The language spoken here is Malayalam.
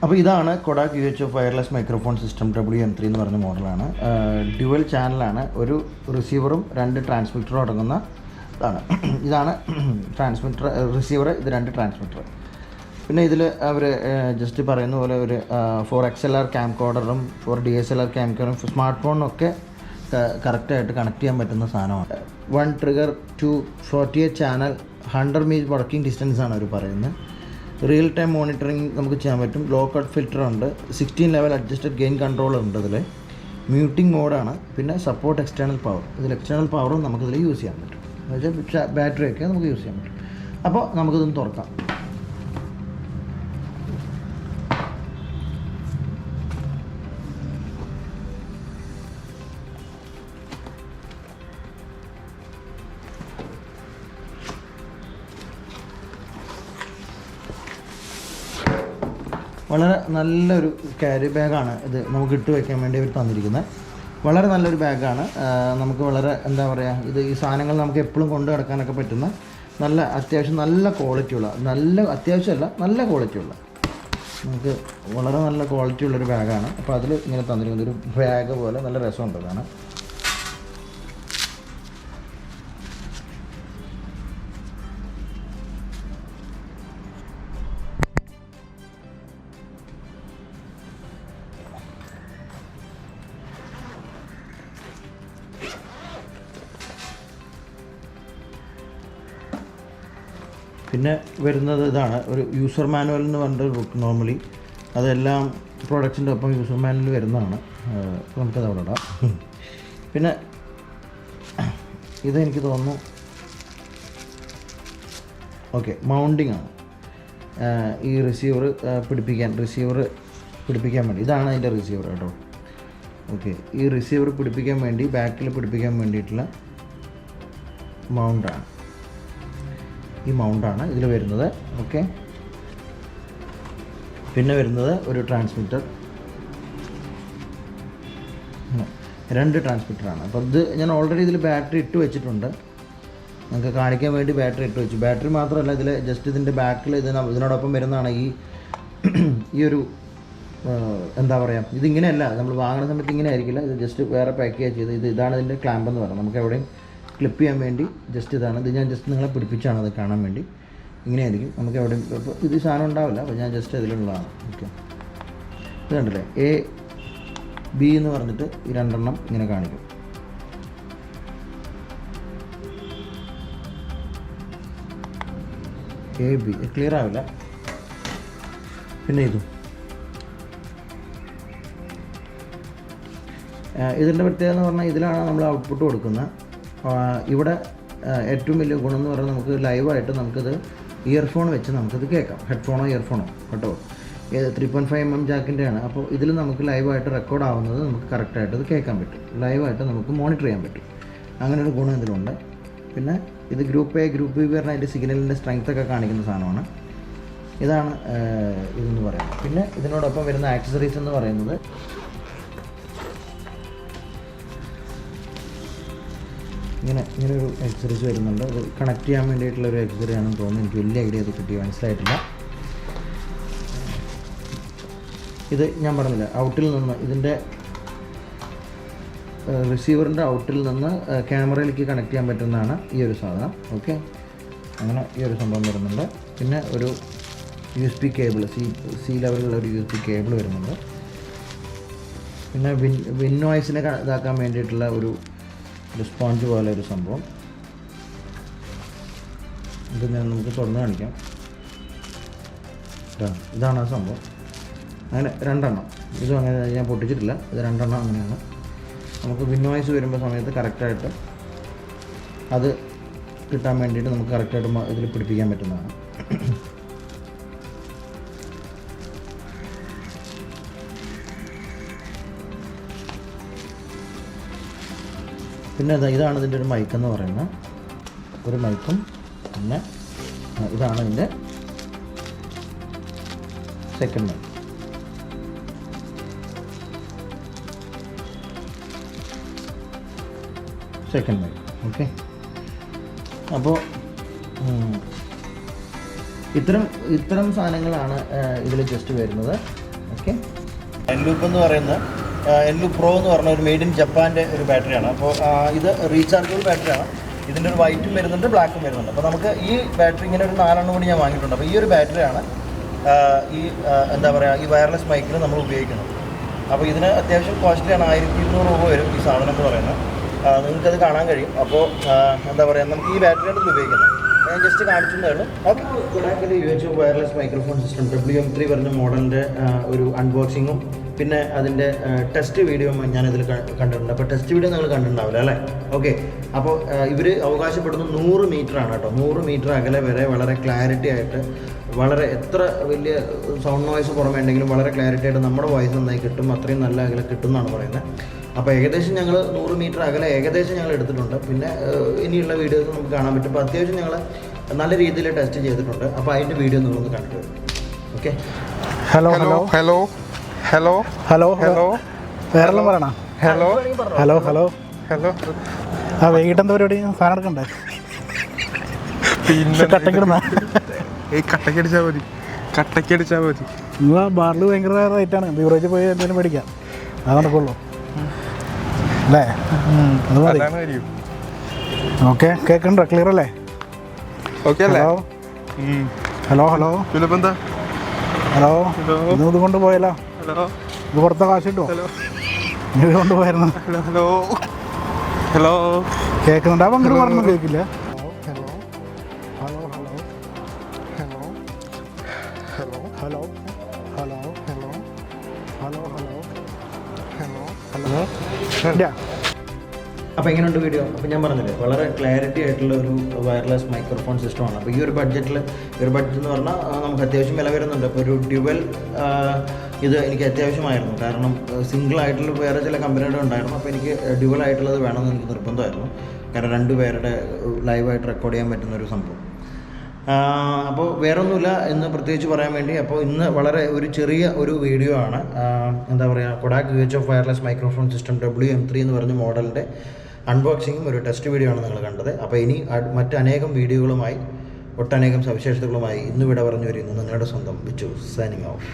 അപ്പോൾ ഇതാണ് KODAK UHF wireless microphone system WM3 എന്ന് പറഞ്ഞ മോഡലാണ്. ഡ്യുവൽ ചാനലാണ്, ഒരു റിസീവറും 2 ട്രാൻസ്മിറ്ററും അടങ്ങുന്ന ഇതാണ് ട്രാൻസ്മിറ്റർ, റിസീവർ, ഇത് 2 ട്രാൻസ്മിറ്റർ. പിന്നെ ഇതിൽ അവർ ജസ്റ്റ് പറയുന്ന പോലെ ഒരു 4 XLR ക്യാം കോഡറും 4 DSLR ക്യാം കോഡറും സ്മാർട്ട് ഫോണിനൊക്കെ കറക്റ്റായിട്ട് കണക്ട് ചെയ്യാൻ പറ്റുന്ന സാധനമാണ്. 1 trigger 2 48 channel 100 metre working distance ആണ് അവർ പറയുന്നത്. റിയൽ ടൈം മോണിറ്ററിങ് നമുക്ക് ചെയ്യാൻ പറ്റും. ലോ കട്ട് ഫിൽറ്റർ ഉണ്ട്, 16 ലെവൽ അഡ്ജസ്റ്റഡ് ഗെയിൻ കൺട്രോൾ ഉണ്ട് ഇതിൽ, മ്യൂട്ടിംഗ് മോഡാണ്, പിന്നെ സപ്പോർട്ട് എക്സ്റ്റേണൽ പവർ. ഇതിൽ എക്സ്റ്റേണൽ പവറും നമുക്കിതിൽ യൂസ് ചെയ്യാൻ പറ്റും, എന്നുവെച്ചാൽ ബാറ്ററിയൊക്കെ നമുക്ക് യൂസ് ചെയ്യാൻ പറ്റും. അപ്പോൾ നമുക്കിതൊന്ന് തുറക്കാം. വളരെ നല്ലൊരു ക്യാരി ബാഗാണ് ഇത്, നമുക്ക് ഇട്ട് വയ്ക്കാൻ വേണ്ടി അവർ തന്നിരിക്കുന്നത്. വളരെ നല്ലൊരു ബാഗാണ്. നമുക്ക് വളരെ എന്താ പറയുക, ഇത് ഈ സാധനങ്ങൾ നമുക്ക് എപ്പോഴും കൊണ്ട് നടക്കാനൊക്കെ പറ്റുന്ന നല്ല അത്യാവശ്യം നല്ല ക്വാളിറ്റിയുള്ള, അത്യാവശ്യമല്ല നല്ല ക്വാളിറ്റിയുള്ള, നമുക്ക് വളരെ നല്ല ക്വാളിറ്റിയുള്ളൊരു ബാഗാണ്. അപ്പോൾ അതിൽ ഇങ്ങനെ തന്നിരിക്കുന്നത് ഒരു ബാഗ് പോലെ നല്ല രസമുണ്ട് കാണാൻ. പിന്നെ വരുന്നത് ഇതാണ്, ഒരു യൂസർ മാനുവൽ എന്ന് പറഞ്ഞൊരു ബുക്ക്. നോർമലി അതെല്ലാം പ്രോഡക്റ്റ്സിൻ്റെ ഒപ്പം യൂസർ മാനുവൽ വരുന്നതാണ്. നമുക്കത് അവിടെ ഇടാം. പിന്നെ ഇതെനിക്ക് തോന്നുന്നു ഓക്കെ മൗണ്ടിങ് ആണ്. ഈ റിസീവർ പിടിപ്പിക്കാൻ വേണ്ടി ഇതാണ് അതിൻ്റെ റിസീവർ കേട്ടോ. ഓക്കെ, ഈ റിസീവർ പിടിപ്പിക്കാൻ വേണ്ടി ബാക്കിൽ പിടിപ്പിക്കാൻ വേണ്ടിയിട്ടുള്ള മൗണ്ടാണ്. ഈ മൗണ്ടാണ് ഇതിൽ വരുന്നത്. ഓക്കെ, പിന്നെ വരുന്നത് ഒരു ട്രാൻസ്മിറ്റർ, 2 ട്രാൻസ്മിറ്ററാണ്. അപ്പോൾ ഇത് ഞാൻ ഓൾറെഡി ഇതിൽ ബാറ്ററി ഇട്ട് വെച്ചിട്ടുണ്ട്, നിങ്ങൾക്ക് കാണിക്കാൻ വേണ്ടി ബാറ്ററി ഇട്ട് വെച്ചു. ബാറ്ററി മാത്രമല്ല, ഇതിൽ ജസ്റ്റ് ഇതിൻ്റെ ബാക്കിൽ ഇതിനോടൊപ്പം വരുന്നതാണ് ഈ ഒരു എന്താ പറയുക, ഇതിങ്ങനെയല്ല നമ്മൾ വാങ്ങുന്ന സമയത്ത് ഇങ്ങനെ ആയിരിക്കില്ല, ഇത് ജസ്റ്റ് വേറെ പാക്കേജ് ചെയ്ത് ഇതാണ് ഇതിൻ്റെ ക്ലാമ്പ് എന്ന് പറയുന്നത്. നമുക്ക് എവിടെയും ക്ലിപ്പ് ചെയ്യാൻ വേണ്ടി ജസ്റ്റ് ഇതാണ്. ഇത് ഞാൻ ജസ്റ്റ് നിങ്ങളെ പിടിപ്പിച്ചാണ് അത് കാണാൻ വേണ്ടി. ഇങ്ങനെയായിരിക്കും, നമുക്ക് എവിടെയും ഇപ്പോൾ ഇത് സാധനം ഉണ്ടാവില്ല, അപ്പോൾ ഞാൻ ജസ്റ്റ് ഇതിലുള്ളതാണ്. ഓക്കെ, ഇത് കണ്ടില്ലേ, AB എന്ന് പറഞ്ഞിട്ട് ഈ 2 എണ്ണം ഇങ്ങനെ കാണിക്കും. AB ക്ലിയർ ആവില്ല. പിന്നെ ഇതിൻ്റെ പ്രത്യേകത എന്ന് പറഞ്ഞാൽ ഇതിലാണ് നമ്മൾ ഔട്ട്പുട്ട് കൊടുക്കുന്നത്. ഇവിടെ ഏറ്റവും വലിയ ഗുണം എന്ന് പറഞ്ഞാൽ നമുക്ക് ലൈവായിട്ട് നമുക്കിത് ഇയർഫോൺ വെച്ച് നമുക്കിത് കേൾക്കാം. ഹെഡ്ഫോണോ ഇയർഫോണോ കേട്ടോ, 3.5 mm ജാക്കിൻ്റെയാണ്. അപ്പോൾ ഇതിൽ നമുക്ക് ലൈവായിട്ട് റെക്കോർഡ് ആവുന്നത് നമുക്ക് കറക്റ്റായിട്ട് ഇത് കേൾക്കാൻ പറ്റും, ലൈവായിട്ട് നമുക്ക് മോണിറ്റർ ചെയ്യാൻ പറ്റും. അങ്ങനെ ഒരു ഗുണം ഇതിലുണ്ട്. പിന്നെ ഇത് ഗ്രൂപ്പ് A ഗ്രൂപ്പ് B പറഞ്ഞാൽ അതിൻ്റെ സിഗ്നലിൻ്റെ സ്ട്രെങ്ത് ഒക്കെ കാണിക്കുന്ന സാധനമാണ്. ഇതാണ് ഇതെന്ന് പറയുന്നത്. പിന്നെ ഇതിനോടൊപ്പം വരുന്ന ആക്സസറീസ് എന്ന് പറയുന്നത് ഇങ്ങനൊരു ആക്സസറീസ് വരുന്നുണ്ട്. അത് കണക്ട് ചെയ്യാൻ വേണ്ടിയിട്ടുള്ളൊരു ആക്സസറി ആണെന്ന് തോന്നുന്നു, എനിക്ക് വലിയ ഐഡിയ അത് കിട്ടി മനസ്സിലായിട്ടില്ല. ഇത് ഞാൻ പറഞ്ഞില്ല, ഔട്ടിൽ നിന്ന് ഇതിൻ്റെ റിസീവറിൻ്റെ ഔട്ടിൽ നിന്ന് ക്യാമറയിലേക്ക് കണക്ട് ചെയ്യാൻ പറ്റുന്നതാണ് ഈ ഒരു സാധനം. ഓക്കെ, അങ്ങനെ ഈ ഒരു സംഭവം വരുന്നുണ്ട്. പിന്നെ ഒരു USB കേബിൾ, സി ലെവലിലുള്ള ഒരു USB കേബിൾ വരുന്നുണ്ട്. പിന്നെ വിൻ നോയ്സിനെ ഇതാക്കാൻ വേണ്ടിയിട്ടുള്ള ഒരു സ്പോഞ്ച് പോലെ ഒരു സംഭവം. ഇത് ഞാൻ നമുക്ക് തുറന്ന് കാണിക്കാം. ഇതാണ് ആ സംഭവം. അങ്ങനെ 2 എണ്ണം, ഇതും അങ്ങനെ ഞാൻ പൊട്ടിച്ചിട്ടില്ല, ഇത് 2 എണ്ണം അങ്ങനെയാണ്. നമുക്ക് വിൻ നോയ്സ് വരുമ്പോൾ സമയത്ത് കറക്റ്റായിട്ട് അത് കിട്ടാൻ വേണ്ടിയിട്ട് നമുക്ക് കറക്റ്റായിട്ട് ഇതിൽ പിടിപ്പിക്കാൻ പറ്റുന്നതാണ്. പിന്നെ ഇതാണ് ഇതിൻ്റെ ഒരു മൈക്കെന്ന് പറയുന്നത്, ഒരു മൈക്കും. പിന്നെ ഇതാണ് ഇതിൻ്റെ സെക്കൻഡ് മൈക്ക്. ഓക്കെ, അപ്പോൾ ഇത്തരം സാധനങ്ങളാണ് ഇതിൽ ജസ്റ്റ് വരുന്നത്. ഓക്കെ. എൻലൂപ്പ് എന്ന് പറയുന്ന എൻലൂപ്പ് പ്രോ എന്ന് പറഞ്ഞ ഒരു മെയ്ഡ് ഇൻ ജപ്പാൻ്റെ ഒരു ബാറ്ററിയാണ്. അപ്പോൾ ഇത് റീചാർജബിൾ ബാറ്ററിയാണ്. ഇതിൻ്റെ ഒരു വൈറ്റും വരുന്നുണ്ട്, ബ്ലാക്കും വരുന്നുണ്ട്. അപ്പോൾ നമുക്ക് ഈ ബാറ്ററി ഇങ്ങനെ ഒരു 4 കൂടി ഞാൻ വാങ്ങിയിട്ടുണ്ട്. അപ്പോൾ ഈ ഒരു ബാറ്ററിയാണ് ഈ എന്താ പറയുക ഈ വയർലെസ് മൈക്കിൽ നമ്മൾ ഉപയോഗിക്കുന്നത്. അപ്പോൾ ഇതിന് അത്യാവശ്യം കോസ്റ്റ്ലിയാണ്. 1200 രൂപ വരും ഈ സാധനം എന്ന് പറയുന്നത്. നിങ്ങൾക്കത് കാണാൻ കഴിയും. അപ്പോൾ എന്താ പറയുക നമുക്ക് ഈ ബാറ്ററിയാണ് ഇത് ഉപയോഗിക്കുന്നത്. ഞാൻ ജസ്റ്റ് കാണിച്ചതേ ഉള്ളൂ. ഓക്കെ. കൊഡാക്കിൻ്റെ UHF wireless microphone system WM3 പറഞ്ഞ മോഡലിൻ്റെ ഒരു അൺബോക്സിങ്ങും പിന്നെ അതിൻ്റെ ടെസ്റ്റ് വീഡിയോ ഞാനിതിൽ കണ്ടിട്ടുണ്ട്. അപ്പോൾ ടെസ്റ്റ് വീഡിയോ നിങ്ങൾ കണ്ടിട്ടുണ്ടാവില്ല അല്ലേ? ഓക്കെ. അപ്പോൾ ഇവർ അവകാശപ്പെടുന്നത് 100 മീറ്ററാണ് കേട്ടോ. 100 മീറ്റർ അകലെ വരെ വളരെ ക്ലാരിറ്റി ആയിട്ട്, വളരെ എത്ര വലിയ സൗണ്ട് നോയ്സ് പുറമേ ഉണ്ടെങ്കിലും വളരെ ക്ലാരിറ്റി ആയിട്ട് നമ്മുടെ വോയിസ് നന്നായി കിട്ടും. അത്രയും നല്ല അകലെ കിട്ടും എന്നാണ് പറയുന്നത്. അപ്പോൾ ഏകദേശം ഞങ്ങൾ 100 മീറ്റർ അകലെ ഏകദേശം ഞങ്ങൾ എടുത്തിട്ടുണ്ട്. പിന്നെ ഇനിയുള്ള വീഡിയോസ് നമുക്ക് കാണാൻ പറ്റും. അപ്പോൾ അത്യാവശ്യം ഞങ്ങൾ നല്ല രീതിയിൽ ടെസ്റ്റ് ചെയ്തിട്ടുണ്ട്. അപ്പോൾ അതിൻ്റെ വീഡിയോ നിങ്ങളൊന്ന് കണ്ടിട്ട് വരും. Okay. Hello hello hello hello hello hello വേറെല്ലാം പറയണോ? Hello hello hello hello. ആ വൈകിട്ട് എന്താ പരിപാടി? സാധനം എടുക്കണ്ടേ? പിന്നെ കട്ടക്കിടുന്ന കട്ടക്കടിച്ചാൽ മതി, കട്ടക്കടിച്ചാൽ മതി. നിങ്ങൾ ബാറിൽ ഭയങ്കര റേറ്റാണ്. ബീവറേജ് പോയി എന്തെങ്കിലും മേടിക്കാം, അത് നടക്കുള്ളൂ അല്ലേ? അത് മതി. ഓക്കെ. കേൾക്കണ്ടോ? ക്ലിയർ അല്ലേ? ഓക്കെ അല്ലേ? ഹലോ ഹലോ എന്താ? ഹലോ ഇന്ന് ഇത് കൊണ്ടുപോയല്ലോ. ഇത് കൊടുത്ത കാശ് കിട്ടുമോ? ഇത് കൊണ്ടുപോയിരുന്നു. ഹലോ ഹലോ കേൾക്കുന്നുണ്ട്. അപ്പം അങ്ങോട്ട് പറഞ്ഞു കേൾക്കില്ല. Hello hello hello hello hello hello hello hello hello hello hello. അപ്പോൾ എങ്ങനെയുണ്ട് വീഡിയോ? അപ്പോൾ ഞാൻ പറഞ്ഞില്ലേ വളരെ ക്ലാരിറ്റി ആയിട്ടുള്ള ഒരു വയർലെസ് മൈക്രോഫോൺ സിസ്റ്റമാണ്. അപ്പോൾ ഈ ഒരു ബഡ്ജറ്റ് എന്ന് പറഞ്ഞാൽ നമുക്ക് അത്യാവശ്യം വില വരുന്നുണ്ട്. അപ്പോൾ ഒരു ഡ്യുവൽ ഇത് എനിക്ക് അത്യാവശ്യമായിരുന്നു. കാരണം സിംഗിളായിട്ടുള്ള വേറെ ചില കമ്പനിയുടെ ഉണ്ടായിരുന്നു. അപ്പോൾ എനിക്ക് ഡ്യുവൽ ആയിട്ടുള്ളത് വേണമെന്ന് എനിക്ക് നിർബന്ധമായിരുന്നു. കാരണം 2 പേരുടെ ലൈവായിട്ട് റെക്കോർഡ് ചെയ്യാൻ പറ്റുന്ന ഒരു സംഭവം. അപ്പോൾ വേറൊന്നുമില്ല എന്ന് പ്രത്യേകിച്ച് പറയാൻ വേണ്ടി. അപ്പോൾ ഇന്ന് വളരെ ഒരു ചെറിയ ഒരു വീഡിയോ ആണ്. എന്താ പറയുക, Kodak UHF wireless microphone system WM3 എന്ന് പറഞ്ഞ മോഡലിൻ്റെ അൺബോക്സിങ്ങും ഒരു ടെസ്റ്റ് വീഡിയോ ആണ് നിങ്ങൾ കണ്ടത്. അപ്പോൾ ഇനി മറ്റനേകം വീഡിയോകളുമായി ഒട്ടനേകം സവിശേഷതകളുമായി ഇന്ന് വിട പറഞ്ഞു വരുന്നു നിങ്ങളുടെ സ്വന്തം വിച്ചു സൈനിങ് ഓഫ്.